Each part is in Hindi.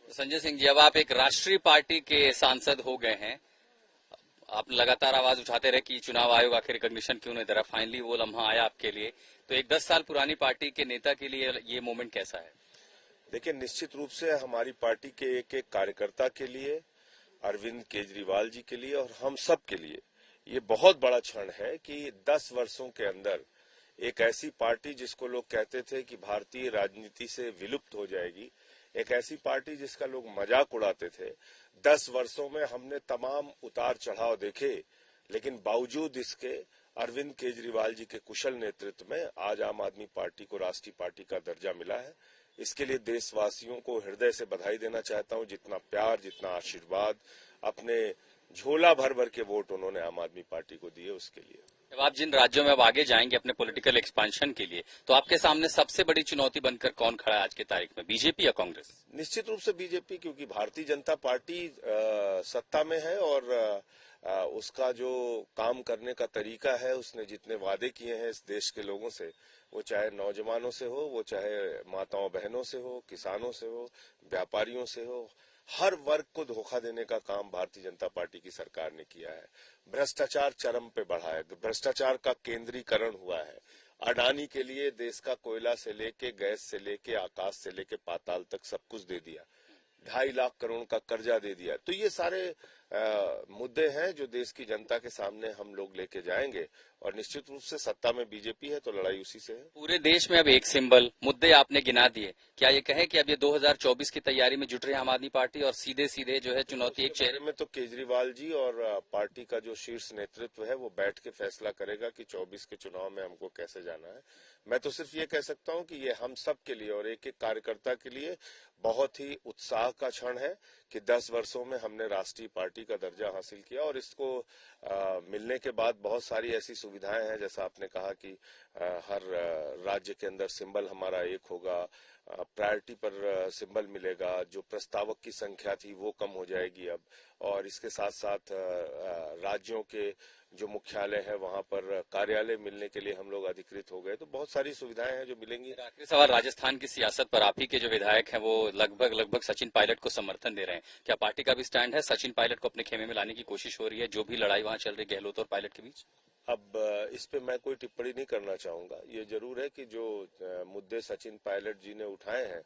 संजय सिंह जी, अब आप एक राष्ट्रीय पार्टी के सांसद हो गए हैं। आप लगातार आवाज उठाते रहे कि चुनाव आयोग आखिर रिकॉग्निशन क्यों नहीं दे रहा। फाइनली वो लम्हा आया आपके लिए। तो एक 10 साल पुरानी पार्टी के नेता के लिए ये मोमेंट कैसा है? देखिए, निश्चित रूप से हमारी पार्टी के एक एक कार्यकर्ता के लिए, अरविंद केजरीवाल जी के लिए और हम सब के लिए ये बहुत बड़ा क्षण है कि 10 वर्षों के अंदर एक ऐसी पार्टी जिसको लोग कहते थे कि भारतीय राजनीति से विलुप्त हो जाएगी, एक ऐसी पार्टी जिसका लोग मजाक उड़ाते थे, 10 वर्षों में हमने तमाम उतार चढ़ाव देखे, लेकिन बावजूद इसके अरविंद केजरीवाल जी के कुशल नेतृत्व में आज आम आदमी पार्टी को राष्ट्रीय पार्टी का दर्जा मिला है। इसके लिए देशवासियों को हृदय से बधाई देना चाहता हूं। जितना प्यार, जितना आशीर्वाद, अपने झोला भर भर के वोट उन्होंने आम आदमी पार्टी को दिए, उसके लिए। जब आप जिन राज्यों में अब आगे जाएंगे अपने पॉलिटिकल एक्सपेंशन के लिए, तो आपके सामने सबसे बड़ी चुनौती बनकर कौन खड़ा है आज की तारीख में, बीजेपी या कांग्रेस? निश्चित रूप से बीजेपी, क्योंकि भारतीय जनता पार्टी सत्ता में है और उसका जो काम करने का तरीका है, उसने जितने वादे किए हैं इस देश के लोगों से, वो चाहे नौजवानों से हो, वो चाहे माताओं बहनों से हो, किसानों से हो, व्यापारियों से हो, हर वर्ग को धोखा देने का काम भारतीय जनता पार्टी की सरकार ने किया है। भ्रष्टाचार चरम पे बढ़ा है, भ्रष्टाचार का केंद्रीकरण हुआ है। अडानी के लिए देश का कोयला से लेके, गैस से लेके, आकाश से लेके पाताल तक सब कुछ दे दिया। 2.5 लाख करोड़ का कर्जा दे दिया। तो ये सारे मुद्दे हैं जो देश की जनता के सामने हम लोग लेके जाएंगे और निश्चित रूप से सत्ता में बीजेपी है तो लड़ाई उसी से है। पूरे देश में अब एक सिंबल मुद्दे आपने गिना दिए, क्या ये कहें कि अब ये 2024 की तैयारी में जुट रही है आम आदमी पार्टी और सीधे सीधे जो है चुनौती एक चेहरे में तो केजरीवाल जी और पार्टी का जो शीर्ष नेतृत्व है वो बैठ के फैसला करेगा कि 24 के चुनाव में हमको कैसे जाना है। मैं तो सिर्फ ये कह सकता हूं कि ये हम सब के लिए और एक एक कार्यकर्ता के लिए बहुत ही उत्साह का क्षण है कि 10 वर्षों में हमने राष्ट्रीय पार्टी का दर्जा हासिल किया और इसको मिलने के बाद बहुत सारी ऐसी सुविधाएं हैं, जैसा आपने कहा कि हर राज्य के अंदर सिंबल हमारा एक होगा, प्रायोरिटी पर सिंबल मिलेगा, जो प्रस्तावक की संख्या थी वो कम हो जाएगी अब, और इसके साथ साथ राज्यों के जो मुख्यालय है वहां पर कार्यालय मिलने के लिए हम लोग अधिकृत हो गए। तो बहुत सारी सुविधाएं हैं जो मिलेंगी। आखिरी सवाल, राजस्थान की सियासत पर आप ही के जो विधायक हैं वो लगभग सचिन पायलट को समर्थन दे रहे हैं, क्या पार्टी का भी स्टैंड है? सचिन पायलट को अपने खेमे में लाने की कोशिश हो रही है, जो भी लड़ाई वहां चल रही है गहलोत और पायलट के बीच? अब इस पे मैं कोई टिप्पणी नहीं करना चाहूंगा। ये जरूर है कि जो मुद्दे सचिन पायलट जी ने उठाए हैं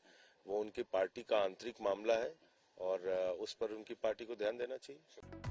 वो उनकी पार्टी का आंतरिक मामला है और उस पर उनकी पार्टी को ध्यान देना चाहिए।